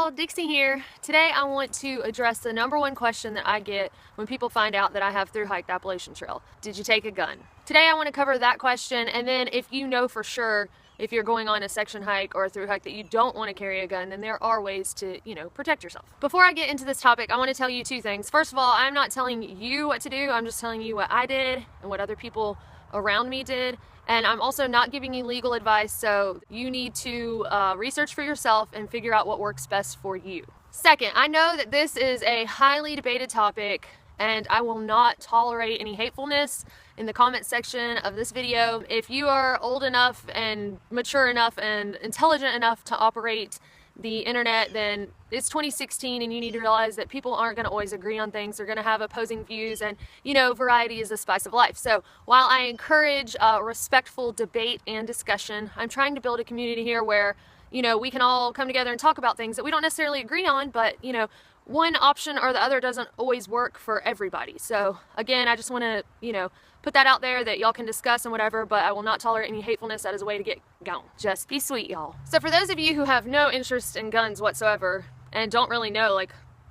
y'all, Dixie here. Today I want to address the #1 question that I get when people find out that I have thru-hiked Appalachian Trail. Did you take a gun? Today I want to cover that question, and then if you know for sure if you're going on a section hike or a thru-hike that you don't want to carry a gun, then there are ways to, protect yourself. Before I get into this topic, I want to tell you two things. First of all, I'm not telling you what to do, I'm just telling you what I did and what other people around me did. And I'm also not giving you legal advice, so you need to research for yourself and figure out what works best for you. Second, I know that this is a highly debated topic, and I will not tolerate any hatefulness in the comment section of this video. If you are old enough and mature enough and intelligent enough to operate the internet, then it's 2016 and you need to realize that people aren't going to always agree on things. They're going to have opposing views, and variety is the spice of life. So while I encourage respectful debate and discussion, I'm trying to build a community here where we can all come together and talk about things that we don't necessarily agree on, but one option or the other doesn't always work for everybody. So again, I just want to put that out there that y'all can discuss and whatever, but I will not tolerate any hatefulness. That is a way to get gone. Just be sweet, y'all. So for those of you who have no interest in guns whatsoever and don't really know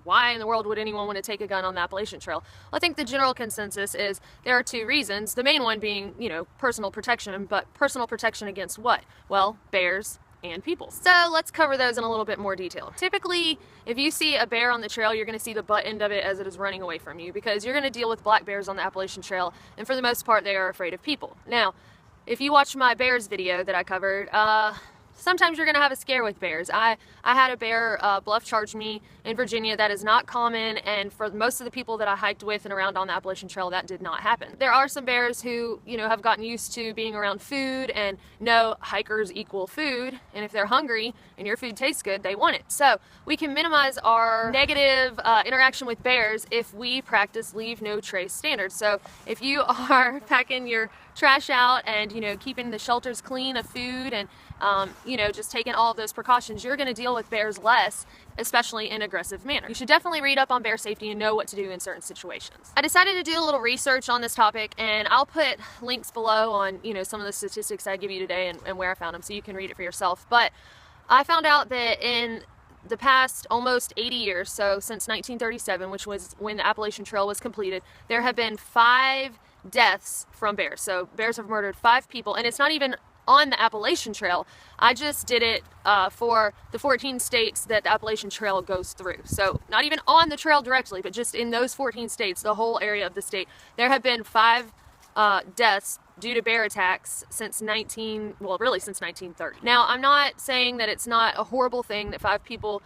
why in the world would anyone want to take a gun on the Appalachian Trail, well, I think the general consensus is there are two reasons. The main one being personal protection, but personal protection against what? Well, bears and people. So let's cover those in a little bit more detail. Typically, if you see a bear on the trail, you're going to see the butt end of it as it is running away from you, because you're going to deal with black bears on the Appalachian Trail, and for the most part they are afraid of people. Now, if you watch my bears video that I covered, sometimes you're going to have a scare with bears. I had a bear bluff charge me in Virginia. That is not common, and for most of the people that I hiked with and around on the Appalachian Trail, that did not happen. There are some bears who, have gotten used to being around food and know hikers equal food, and if they're hungry and your food tastes good, they want it. So we can minimize our negative interaction with bears if we practice leave no trace standards. So if you are packing your trash out and keeping the shelters clean of food and just taking all of those precautions, you're going to deal with bears less, especially in an aggressive manner. You should definitely read up on bear safety and know what to do in certain situations. I decided to do a little research on this topic, and I'll put links below on some of the statistics I give you today and where I found them, so you can read it for yourself. But I found out that in the past almost 80 years, so since 1937, which was when the Appalachian Trail was completed, there have been 5 deaths from bears. So bears have murdered 5 people, and it's not even on the Appalachian Trail. I just did it for the 14 states that the Appalachian Trail goes through. So not even on the trail directly, but just in those 14 states, the whole area of the state, there have been 5 deaths due to bear attacks since 1930. Now, I'm not saying that it's not a horrible thing that 5 people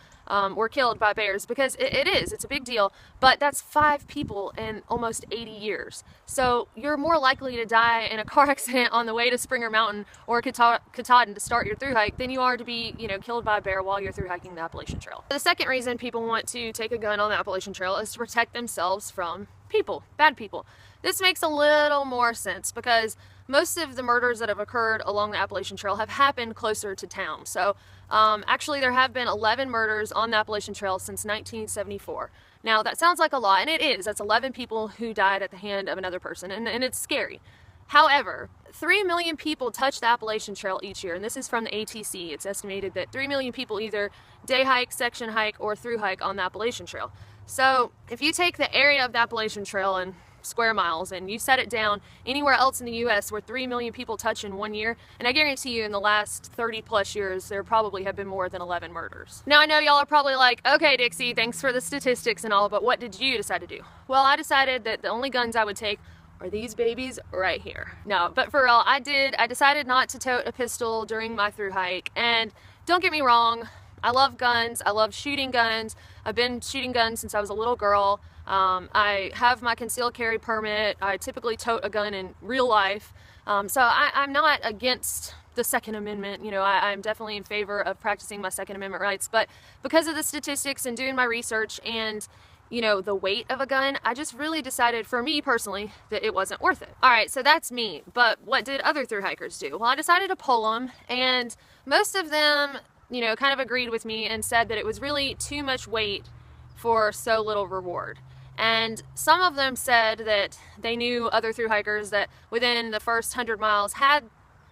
were killed by bears, because it is. It's a big deal, but that's 5 people in almost 80 years. So you're more likely to die in a car accident on the way to Springer Mountain or Katahdin to start your thru-hike than you are to be, killed by a bear while you're thru-hiking the Appalachian Trail. The second reason people want to take a gun on the Appalachian Trail is to protect themselves from people, bad people. This makes a little more sense because most of the murders that have occurred along the Appalachian Trail have happened closer to town. So actually there have been 11 murders on the Appalachian Trail since 1974. Now that sounds like a lot, and it is. That's 11 people who died at the hand of another person, and it's scary. However, 3 million people touch the Appalachian Trail each year, and this is from the ATC. It's estimated that 3 million people either day hike, section hike, or thru hike on the Appalachian Trail. So if you take the area of the Appalachian Trail and square miles and you set it down anywhere else in the US where 3 million people touch in 1 year, and I guarantee you in the last 30 plus years there probably have been more than 11 murders. Now I know y'all are probably like, okay Dixie, thanks for the statistics and all, but what did you decide to do? Well, I decided that the only guns I would take are these babies right here. No, but for real, I decided not to tote a pistol during my thru hike, and don't get me wrong, I love guns, I love shooting guns. I've been shooting guns since I was a little girl. I have my concealed carry permit. I typically tote a gun in real life. So I'm not against the Second Amendment. I'm definitely in favor of practicing my Second Amendment rights. But because of the statistics and doing my research and the weight of a gun, I just really decided, for me personally, that it wasn't worth it. Alright, so that's me. But what did other thru-hikers do? Well, I decided to poll them, and most of them kind of agreed with me and said that it was really too much weight for so little reward. And some of them said that they knew other thru-hikers that within the first 100 miles had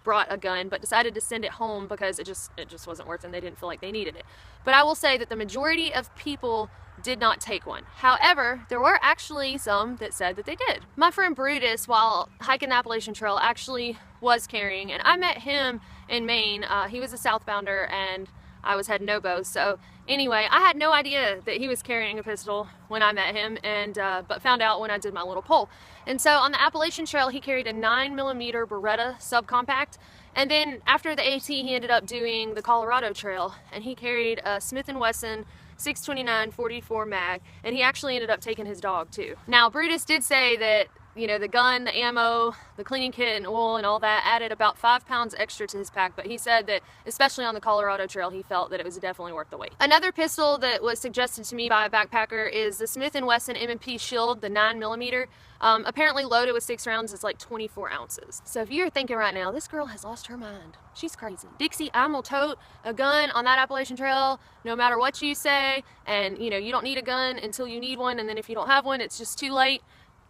brought a gun but decided to send it home because it just wasn't worth it and they didn't feel like they needed it. But I will say that the majority of people did not take one. However, there were actually some that said that they did. My friend Brutus, while hiking the Appalachian Trail, actually was carrying, and I met him in Maine. He was a southbounder and I was heading oboe. So anyway, I had no idea that he was carrying a pistol when I met him, and but found out when I did my little poll. And so on the Appalachian Trail, he carried a 9mm Beretta subcompact. And then after the AT, he ended up doing the Colorado Trail, and he carried a Smith & Wesson 629 44 mag, and he actually ended up taking his dog too. Now, Brutus did say that, you know, the gun, the ammo, the cleaning kit and oil and all that added about 5 pounds extra to his pack, but he said that especially on the Colorado Trail, he felt that it was definitely worth the wait. Another pistol that was suggested to me by a backpacker is the Smith & Wesson M&P Shield, the 9mm. Apparently loaded with 6 rounds is like 24 ounces. So if you're thinking right now, this girl has lost her mind, she's crazy. Dixie, I'm gonna tote a gun on that Appalachian Trail no matter what you say, and you know, you don't need a gun until you need one, and then if you don't have one, it's just too late.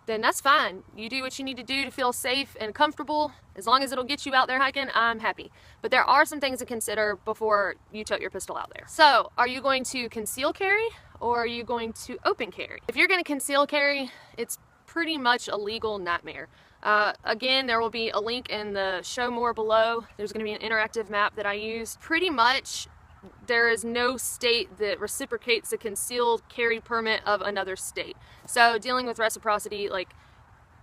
Then that's fine. You do what you need to do to feel safe and comfortable. As long as it'll get you out there hiking, I'm happy. But there are some things to consider before you tote your pistol out there. So, are you going to conceal carry or are you going to open carry? If you're going to conceal carry, it's pretty much a legal nightmare. Again, there will be a link in the show more below. There's going to be an interactive map that I use. Pretty much there is no state that reciprocates a concealed carry permit of another state. So dealing with reciprocity, like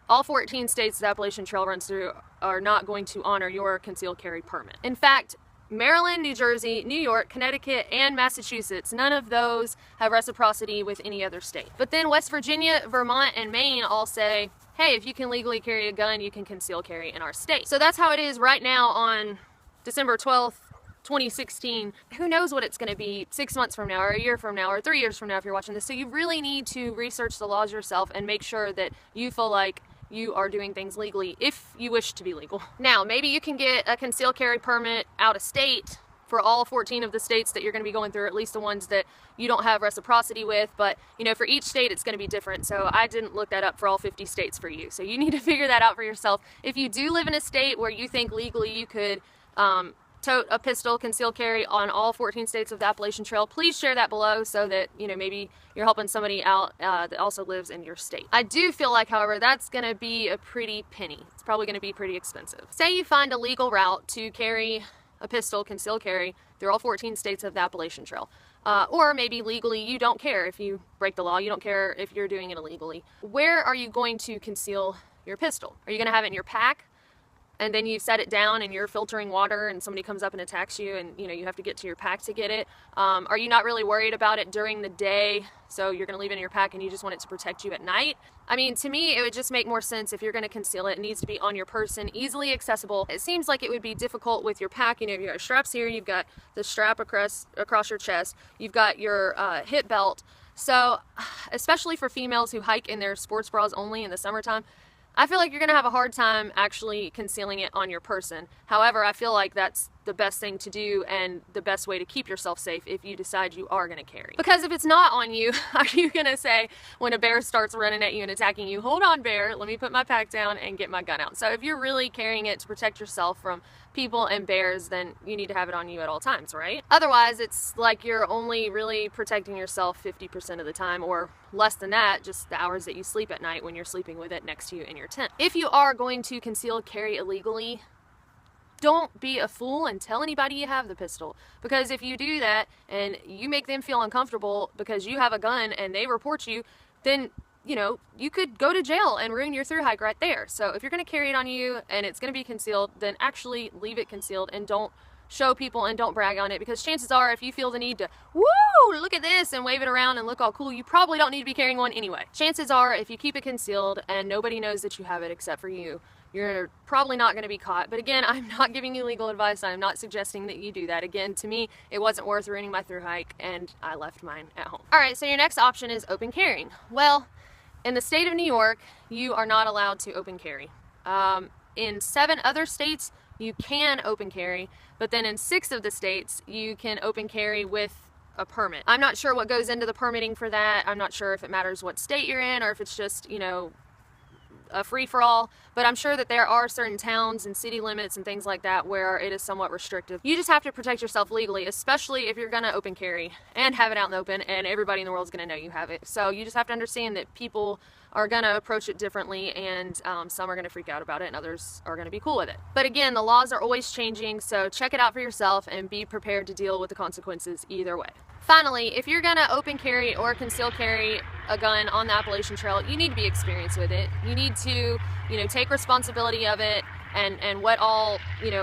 all 14 states the Appalachian Trail runs through are not going to honor your concealed carry permit. In fact, Maryland, New Jersey, New York, Connecticut, and Massachusetts, none of those have reciprocity with any other state. But then West Virginia, Vermont, and Maine all say, hey, if you can legally carry a gun, you can conceal carry in our state. So that's how it is right now on December 12th, 2016. Who knows what it's going to be 6 months from now, or a year from now, or 3 years from now if you're watching this. So you really need to research the laws yourself and make sure that you feel like you are doing things legally if you wish to be legal. Now, maybe you can get a concealed carry permit out of state for all 14 of the states that you're going to be going through, at least the ones that you don't have reciprocity with, but you know, for each state it's going to be different. So I didn't look that up for all 50 states for you. So you need to figure that out for yourself. If you do live in a state where you think legally you could tote a pistol, concealed carry on all 14 states of the Appalachian Trail, please share that below so that, you know, maybe you're helping somebody out that also lives in your state. I do feel like, however, that's going to be a pretty penny. It's probably going to be pretty expensive. Say you find a legal route to carry a pistol, concealed carry, through all 14 states of the Appalachian Trail. Or maybe legally you don't care if you break the law, you don't care if you're doing it illegally. Where are you going to conceal your pistol? Are you going to have it in your pack? And then you set it down and you're filtering water and somebody comes up and attacks you and, you know, you have to get to your pack to get it. Are you not really worried about it during the day, so you're going to leave it in your pack and you just want it to protect you at night? I mean, to me, it would just make more sense if you're going to conceal it. It needs to be on your person, easily accessible. It seems like it would be difficult with your pack. You know, you've got straps here, you've got the strap across your chest, you've got your hip belt. So, especially for females who hike in their sports bras only in the summertime, I feel like you're going to have a hard time actually concealing it on your person. However, I feel like that's the best thing to do and the best way to keep yourself safe if you decide you are going to carry. Because if it's not on you, are you going to say when a bear starts running at you and attacking you, hold on bear, let me put my pack down and get my gun out. So if you're really carrying it to protect yourself from people and bears, then you need to have it on you at all times, right? Otherwise, it's like you're only really protecting yourself 50% of the time, or less than that, just the hours that you sleep at night when you're sleeping with it next to you in your tent. If you are going to conceal carry illegally, don't be a fool and tell anybody you have the pistol. Because if you do that and you make them feel uncomfortable because you have a gun and they report you, then, you know, you could go to jail and ruin your thru hike right there. So if you're going to carry it on you and it's going to be concealed, then actually leave it concealed and don't show people and don't brag on it, because chances are if you feel the need to, woo, look at this and wave it around and look all cool, you probably don't need to be carrying one anyway. Chances are if you keep it concealed and nobody knows that you have it except for you, you're probably not going to be caught. But again, I'm not giving you legal advice. I'm not suggesting that you do that. Again, to me, it wasn't worth ruining my thru hike and I left mine at home. All right, so your next option is open carrying. Well, in the state of New York, you are not allowed to open carry. In 7 other states, you can open carry, but then in 6 of the states, you can open carry with a permit. I'm not sure what goes into the permitting for that. I'm not sure if it matters what state you're in or if it's just, you know, a free-for-all, but I'm sure that there are certain towns and city limits and things like that where it is somewhat restrictive. You just have to protect yourself legally, especially if you're gonna open carry and have it out in the open, and everybody in the world is gonna know you have it. So you just have to understand that people are gonna approach it differently, and some are gonna freak out about it and others are gonna be cool with it. But again, the laws are always changing, so check it out for yourself and be prepared to deal with the consequences either way. Finally, if you're gonna open carry or conceal carry a gun on the Appalachian Trail, you need to be experienced with it. You need to, take responsibility of it and what all,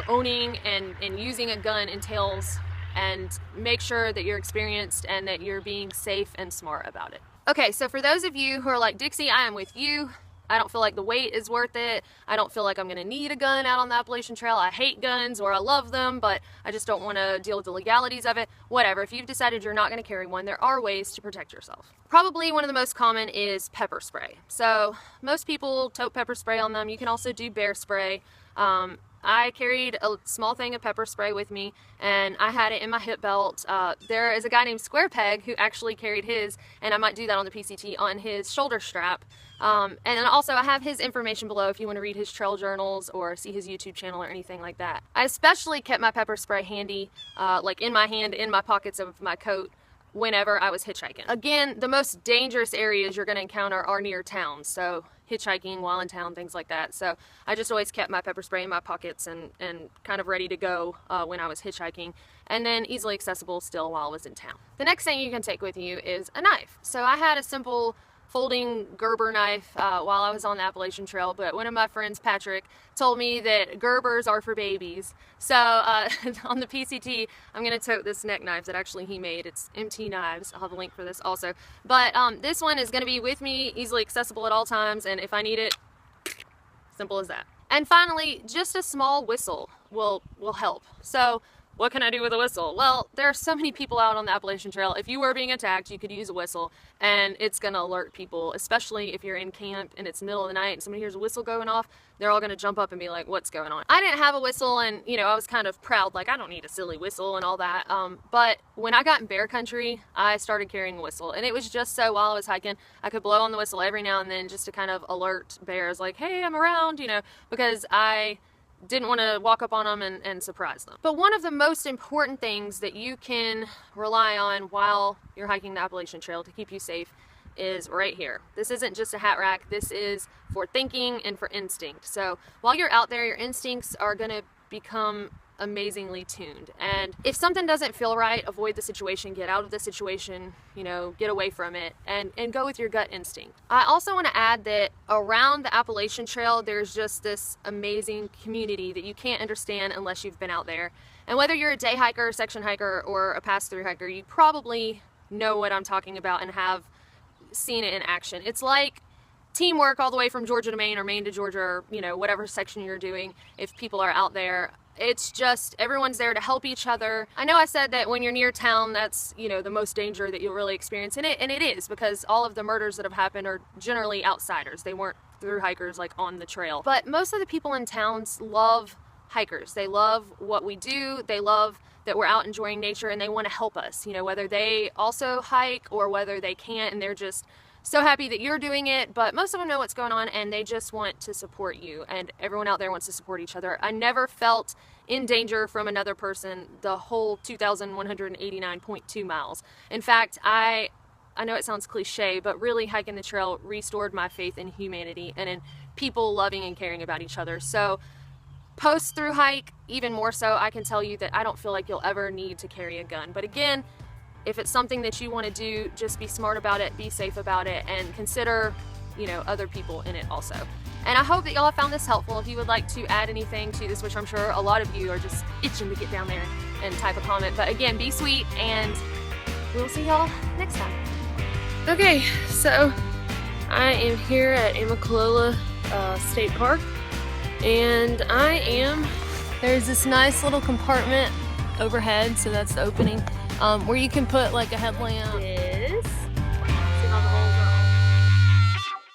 owning and using a gun entails, and make sure that you're experienced and that you're being safe and smart about it. Okay, so for those of you who are like, Dixie, I am with you. I don't feel like the wait is worth it. I don't feel like I'm gonna need a gun out on the Appalachian Trail. I hate guns, or I love them, but I just don't wanna deal with the legalities of it. Whatever, if you've decided you're not gonna carry one, there are ways to protect yourself. Probably one of the most common is pepper spray. So most people tote pepper spray on them. You can also do bear spray. I carried a small thing of pepper spray with me, and I had it in my hip belt. There is a guy named Squarepeg who actually carried his, and I might do that on the PCT, on his shoulder strap. And then also I have his information below if you want to read his trail journals or see his YouTube channel or anything like that. I especially kept my pepper spray handy, like in my hand, in my pockets of my coat, whenever I was hitchhiking. Again, the most dangerous areas you're going to encounter are near towns, so hitchhiking while in town, things like that. So I just always kept my pepper spray in my pockets and kind of ready to go when I was hitchhiking, and then easily accessible still while I was in town. The next thing you can take with you is a knife. So I had a simple folding Gerber knife while I was on the Appalachian Trail, but one of my friends, Patrick, told me that Gerbers are for babies. So on the PCT, I'm going to tote this neck knife that actually he made. It's MT Knives. I'll have a link for this also. But this one is going to be with me, easily accessible at all times, and if I need it, simple as that. And finally, just a small whistle will help. So what can I do with a whistle? Well, there are so many people out on the Appalachian Trail. If you were being attacked, you could use a whistle, and it's gonna alert people, especially if you're in camp and it's the middle of the night and somebody hears a whistle going off, they're all gonna jump up and be like, what's going on? I didn't have a whistle, and I was kind of proud, like, I don't need a silly whistle and all that. But when I got in bear country, I started carrying a whistle, and it was just so while I was hiking, I could blow on the whistle every now and then just to kind of alert bears, like, hey, I'm around, because I didn't want to walk up on them and surprise them. But one of the most important things that you can rely on while you're hiking the Appalachian Trail to keep you safe is right here. This isn't just a hat rack. This is for thinking and for instinct. So while you're out there, your instincts are going to become amazingly tuned. And if something doesn't feel right, avoid the situation, get out of the situation, get away from it, and go with your gut instinct. I also want to add that around the Appalachian Trail, there's just this amazing community that you can't understand unless you've been out there. And whether you're a day hiker, section hiker, or a pass-through hiker, you probably know what I'm talking about and have seen it in action. It's like teamwork all the way from Georgia to Maine, or Maine to Georgia, or whatever section you're doing. If people are out there, it's just everyone's there to help each other. I know I said that when you're near town, that's the most danger that you'll really experience, and it is, because all of the murders that have happened are generally outsiders. They weren't through hikers like on the trail. But most of the people in towns love hikers. They love what we do. They love that we're out enjoying nature, and they want to help us, whether they also hike or whether they can't, and they're just so happy that you're doing it. But most of them know what's going on, and they just want to support you, and everyone out there wants to support each other. I never felt in danger from another person the whole 2,189.2 miles. In fact, I know it sounds cliche, but really hiking the trail restored my faith in humanity and in people loving and caring about each other. So post through hike, even more so, I can tell you that I don't feel like you'll ever need to carry a gun. But again, if it's something that you want to do, just be smart about it, be safe about it, and consider, other people in it also. And I hope that y'all have found this helpful. If you would like to add anything to this, which I'm sure a lot of you are just itching to get down there and type a comment. But again, be sweet, and we'll see y'all next time. Okay, so I am here at Immaqualola State Park, and there's this nice little compartment overhead, so that's the opening, where you can put like a headlamp